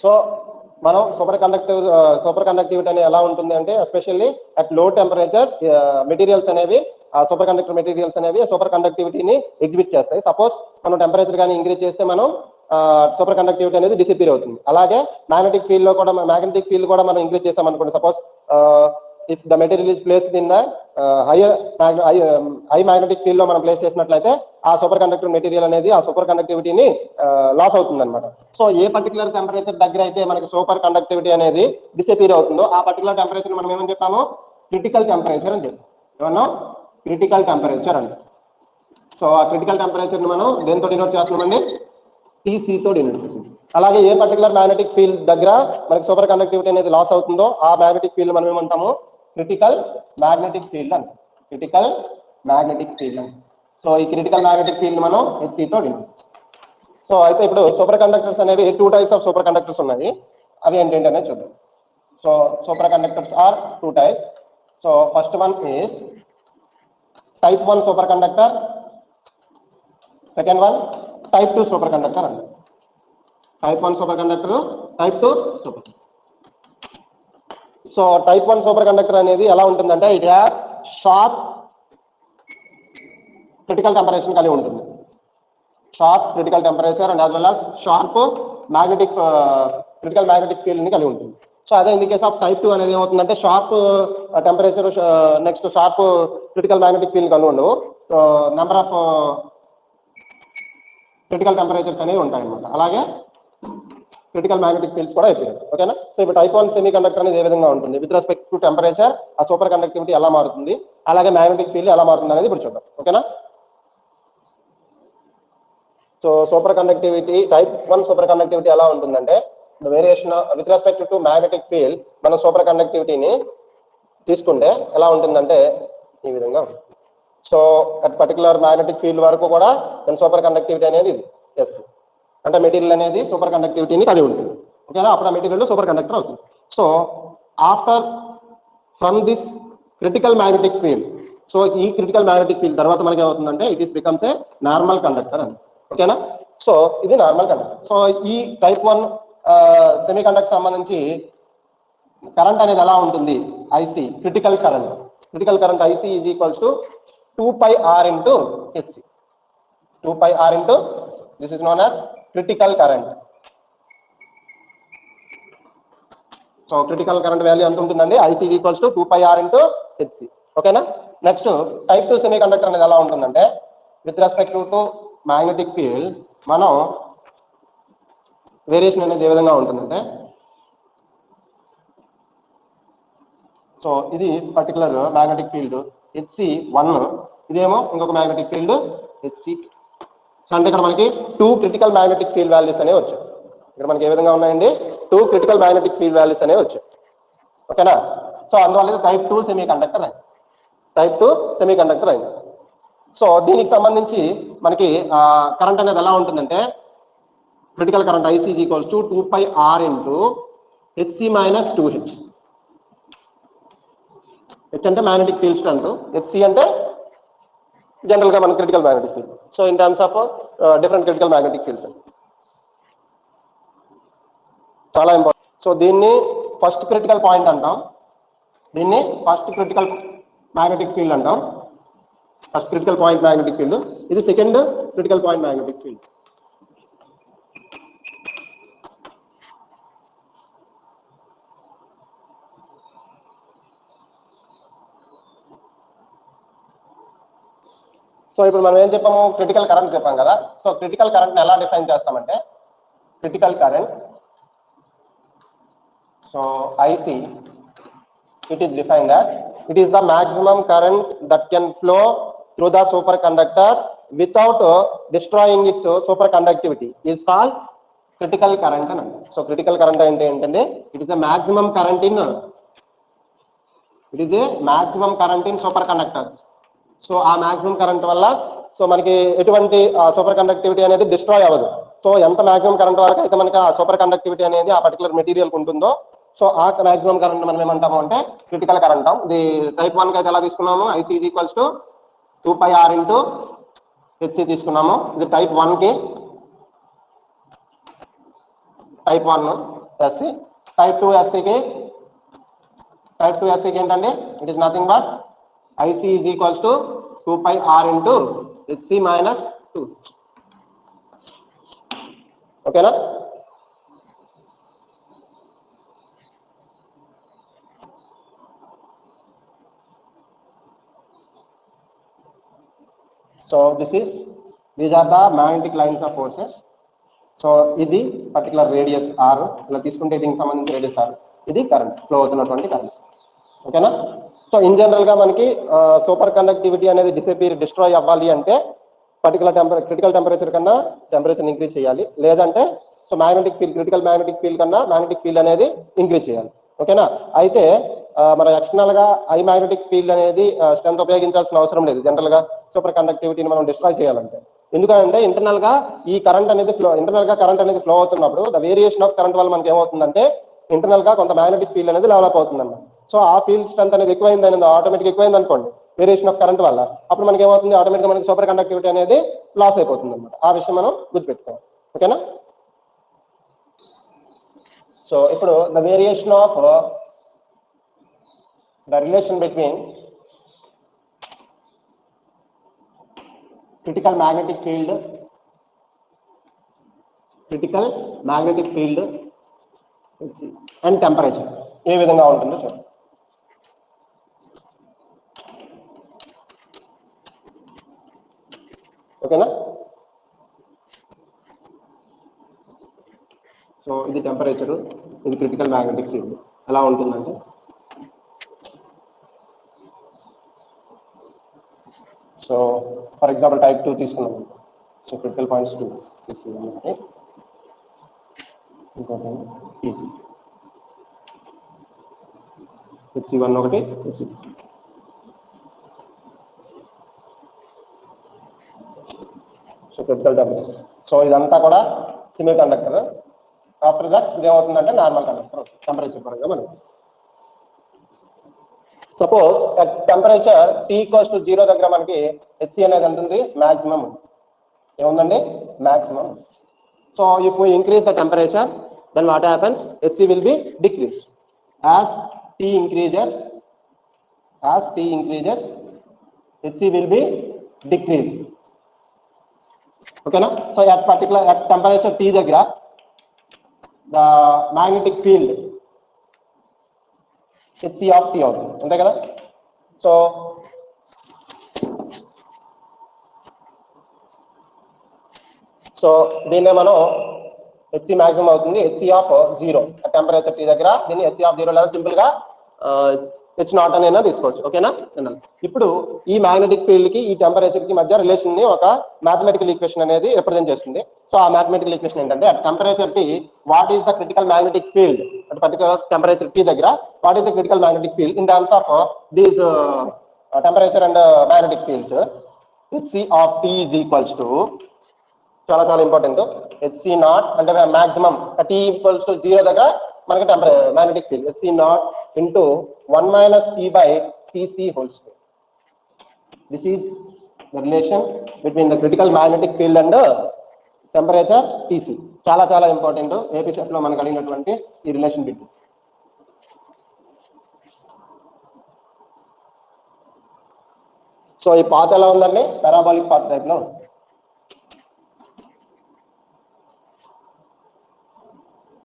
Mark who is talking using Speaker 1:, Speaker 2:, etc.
Speaker 1: So మనం super conductivity అనేది ఎలా ఉంటుంది అంటే ఎస్పెషల్లీ అట్ లో టెంపరేచర్స్ మెటీరియల్స్ అనేవి సూపర్ కండక్టర్ మెటీరియల్స్ అనేవి సూపర్ కండక్టివిటీని ఎగ్జిబిట్ చేస్తాయి. సపోజ్ మనం టెంపరేచర్ కానీ ఇంక్రీజ్ చేస్తే మనం సూపర్ కండక్టివిటీ అనేది డిసిపేర్ అవుతుంది. అలాగే మ్యాగ్నెటిక్ ఫీల్డ్ కూడా మనం ఇంక్రీజ్ చేసాం అనుకోండి. Suppose if the material is placed in the high magnetic field లో మనం ప్లేస్ చేసినట్లయితే ఆ సూపర్ కండక్టర్ మెటీరియల్ అనేది ఆ సూపర్ కండక్టివిటీని లాస్ అవుతుంది అనమాట. సో ఏ పర్టికులర్ టెంపరేచర్ దగ్గర అయితే మనకి సూపర్ కండక్టివిటీ అనేది డిసపీర్ అవుతుందో ఆ పర్టికులర్ టెంపరేచర్ మనం ఏమని చెప్పాము, క్రిటికల్ టెంపరేచర్ అని చెప్పాము. ఏమన్నా క్రిటికల్ టెంపరేచర్ అండి. సో ఆ క్రిటికల్ టెంపరేచర్ ని మనం దేంతో డినోట్ చేస్తున్నామండి, టీసీతో డినోట్ చేస్తుంది. అలాగే ఏ పర్టికులర్ మ్యాగ్నెటిక్ ఫీల్డ్ దగ్గర మనకి సూపర్ కండక్టివిటీ అనేది లాస్ అవుతుందో ఆ మ్యాగ్నెటిక్ ఫీల్డ్ మనం ఏమంటాము, క్రిటికల్ మ్యాగ్నెటిక్ ఫీల్డ్ అని. క్రిటికల్ మ్యాగ్నెటిక్ ఫీల్డ్ అని. సో ఈ క్రిటికల్ మ్యాగ్నెటిక్ ఫీల్డ్ మనం హెచ్సితో డినోట్. సో అయితే ఇప్పుడు సూపర్ కండక్టర్స్ అనేవి 2 టైప్స్ ఆఫ్ సూపర్ కండక్టర్స్ ఉన్నాయి. అవి ఏంటంటే అనేది చూద్దాం. So superconductors are 2 types. So first one is type 1 superconductor, second one type 2 superconductor అండి. Type 1 superconductor, type 2 super. So type 1 superconductor అనేది ఎలా ఉంటుందంటే it has sharp critical temperature కలిగి ఉంటుంది. Sharp critical temperature and as well as sharp critical magnetic field ని కలిగి ఉంటుంది. So అదే in the case of type 2 అనేది ఏమవుతుందంటే sharp temperature next sharp critical magnetic field కలిగి ఉండవు. నెంబర్ ఆఫ్ క్రిటికల్ టెంపరేచర్స్ అనేవి ఉంటాయి అన్నమాట. అలాగే క్రిటికల్ మ్యాగ్నెటిక్ ఫీల్డ్స్ కూడా అయిపోయాయి. ఓకేనా. సో ఇప్పుడు టైప్ 1 సెమీ కండక్టర్ అనేది ఏ విధంగా ఉంటుంది, విత్ రెస్పెక్ట్ టు టెంపరేచర్ ఆ సూపర్ కండక్టివిటీ ఎలా మారుతుంది, అలాగే మ్యాగ్నెటిక్ ఫీల్డ్ ఎలా మారుతుంది అనేది ఇప్పుడు చూద్దాం. ఓకేనా. So super conductivity type 1 super conductivity ఎలా ఉంటుందంటే variation with respect to magnetic field మనం సూపర్ కండక్టివిటీని తీసుకుంటే ఎలా ఉంటుందంటే ఈ విధంగా. So at particular magnetic field వరకు కూడా దాని సూపర్ కండక్టివిటీ అనేది ఇది ఎస్ అంటే మెటీరియల్ అనేది సూపర్ కండక్టివిటీని కలిగి ఉంటుంది. ఓకేనా. అప్పుడు ఆ మెటీరియల్ సూపర్ కండక్టర్ అవుతుంది. So after from this critical magnetic field, so ఈ క్రిటికల్ మ్యాగ్నెటిక్ ఫీల్డ్ తర్వాత మనకి ఏమవుతుందంటే it is becomes a normal conductor అని. ఓకేనా. సో ఇది నార్మల్ కండక్టర్. సో ఈ టైప్ 1 సెమీ కండక్టర్ సంబంధించి కరెంట్ అనేది ఎలా ఉంటుంది, IC critical current IC is equals to 2πr into HC. 2πr into this is known as critical current. So critical current value ఎంత ఉంటుందండి, IC is equals to 2πr into HC. ఓకేనా. Next type 2 semiconductor అనేది ఎలా ఉంటుందంటే with respect to magnetic field మనం variation అనేది ఏ విధంగా ఉంటుందంటే సో ఇది పర్టికులర్ మ్యాగ్నెటిక్ ఫీల్డ్ హెచ్సి1, ఇదేమో ఇంకొక మ్యాగ్నెటిక్ ఫీల్డ్ హెచ్సి2. సో అంటే ఇక్కడ మనకి 2 క్రిటికల్ మ్యాగ్నెటిక్ ఫీల్డ్ వాల్యూస్ అనేవి వచ్చాయి. ఇక్కడ మనకి ఏ విధంగా ఉన్నాయండి, 2 క్రిటికల్ మ్యాగ్నెటిక్ ఫీల్డ్ వాల్యూస్ అనేవి వచ్చాయి. ఓకేనా. సో అందువల్ల టైప్ 2 సెమీ కండక్టర్ అయింది. టైప్ 2 సెమీ కండక్టర్ అయింది. సో దీనికి సంబంధించి మనకి కరెంట్ అనేది ఎలా ఉంటుందంటే critical current IC is equals to 2πr into HC minus 2h. H అంటే మ్యాగ్నెటిక్ ఫీల్డ్ స్ట్రెంత్, హెచ్సి అంటే జనరల్ గా మన critical magnetic field. So in terms of different critical magnetic fields చాలా ఇంపార్టెంట్. సో దీన్ని first critical point అంటాం, దీన్ని first critical magnetic field అంటాం. First critical point magnetic field, ఇది second critical point magnetic field. So ఇప్పుడు మనం ఏం చెప్పాము, క్రిటికల్ కరెంట్ చెప్పాం కదా. సో క్రిటికల్ కరెంట్ని ఎలా డిఫైన్ చేస్తామంటే critical current, so IC it is defined as it is the maximum current that can flow through the superconductor without destroying its superconductivity is called critical current అని. So critical current అంటే ఏంటంటే it is a maximum current in superconductors. So ఆ maximum current వల్ల so మనకి ఎటువంటి super conductivity అనేది destroy అవ్వదు. So ఎంత మాక్సిమం కరెంట్ వరకు అయితే మనకి ఆ సూపర్ కండక్టివిటీ అనేది ఆ పర్టికులర్ మెటీరియల్ ఉంటుందో సో ఆ మాక్సిమం కరెంట్ మనం ఏమంటాము అంటే క్రిటికల్ కరెంట్ అంటాం. ఇది టైప్ 1 కి అయితే ఎలా తీసుకున్నాము, IC is equals to 2πr into HC తీసుకున్నాము. ఇది టైప్ 1 కి టైప్ 1. ఎస్సీ. టైప్ 2 ఎస్సీకి ఏంటండి, it is nothing but IC is equals to 2πr into HC minus 2. ఓకేనా? So these are the magnetic lines of forces. So ఇది particular radius R, ఇలా తీసుకుంటే దీనికి సంబంధించిన రేడియస్ ఆర్, ఇది కరెంట్, ఫ్లో అవుతున్నటువంటి కరెంట్. ఓకేనా? సో ఇన్ జనరల్గా మనకి సూపర్ కండక్టివిటీ అనేది డిస్ట్రాయ్ అవ్వాలి అంటే పర్టికులర్ క్రిటికల్ టెంపరేచర్ కన్నా టెంపరేచర్ ఇంక్రీజ్ చేయాలి, లేదంటే సో క్రిటికల్ మ్యాగ్నెటిక్ ఫీల్డ్ కన్నా మ్యాగ్నెటిక్ ఫీల్డ్ అనేది ఇంక్రీజ్ చేయాలి. ఓకేనా? అయితే మన ఎక్స్టర్నల్గా హై మ్యాగ్నెటిక్ ఫీల్డ్ అనేది స్ట్రెంత్ ఉపయోగించాల్సిన అవసరం లేదు జనరల్గా సూపర్ కండక్టివిటీని మనం డిస్ట్రాయ్ చేయాలంటే. ఎందుకంటే ఇంటర్నల్గా కరెంట్ అనేది ఫ్లో అవుతున్నప్పుడు ద వేరియేషన్ ఆఫ్ కరెంట్ వల్ల మనకి ఏమవుతుందంటే ఇంటర్నల్గా కొంత మ్యాగ్నెటిక్ ఫీల్డ్ అనేది డెవలప్ అవుతుందన్నమాట. సో ఆ ఫీల్డ్ స్ట్రెంత్ అనేది ఆటోమేటిక్ ఎక్కువైంది అనుకోండి వేరియేషన్ ఆఫ్ కరెంట్ వల్ల, అప్పుడు మనకి ఏమవుతుంది, ఆటోమేటిక్గా మనకి సూపర్ కండక్టివిటీ అనేది లాస్ అయిపోతుంది అనమాట. ఆ విషయం మనం గుర్తుపెట్టుకోవాలి. ఓకేనా? సో ఇప్పుడు the variation of the relation between critical magnetic field and temperature ఏ విధంగా ఉంటుందో చూడండి. ఓకేనా? సో ఇది టెంపరేచర్, ఇది క్రిటికల్ మ్యాగ్నెటిక్ ఫీల్డ్. ఎలా ఉంటుందంటే సో ఫర్ ఎగ్జాంపుల్ టైప్ 2 తీసుకున్నాం. సో క్రిటికల్ పాయింట్స్ 2 తీసుకున్నామంటే ఇంకోటి ఈజీ హెచ్సి1 ఒకటి, HC two. So critical temperature. So ఇదంతా కూడా సెమీ కండక్టర్. ఆఫ్టర్ దట్ ఇదేమవుతుందంటే నార్మల్ కండక్టర్ టెంపరేచర్ పరంగా మనం. Suppose at temperature T equals to 0 దగ్గర మనకి హెచ్సి అనేది ఉంటుంది మాక్సిమం. ఏముందండి? Maximum. So if we increase the temperature, then what happens? Hc will be decreased. As T increases, Hc will be decreased. ఓకేనా? So at temperature T దగ్గర the magnetic field HC of T అవుతుంది, అంతే కదా? So దీన్నే మనం HC maximum అవుతుంది, HC of 0 temperature T దగ్గర. దీన్ని హెచ్సి ఆఫ్ 0 లేదా సింపుల్ గా H0 అనైనా తీసుకోవచ్చు. ఓకేనా? ఇప్పుడు ఈ మ్యాగ్నెటిక్ ఫీల్డ్ కి ఈ టెంపరేచర్ కి మధ్య రిలేషన్ ని ఒక మ్యాథమెటికల్ ఈక్వేషన్ అనేది రిప్రజెంట్ చేస్తుంది. సో ఆ మ్యాథమెటికల్ ఈక్వేషన్ ఏంటంటే at temperature T what is the critical magnetic field at particular temperature T దగ్గర, what is the critical magnetic field in terms of these temperature and magnetic fields. HC of T is equals to, చాలా చాలా important, హెచ్సి0 అంటే maximum T equals to 0 దగ్గర మనకి magnetic field హెచ్సి0 into 1 - T by Tc whole square. This is the relation between the critical magnetic field and temperature Tc. చాలా చాలా important AP set లో మనకు అడిగినటువంటి ఈ రిలేషన్ బిట్వీన్. సో ఈ పాత్ ఎలా ఉందండి? పారాబాలిక్ పాత్ టైప్ లో.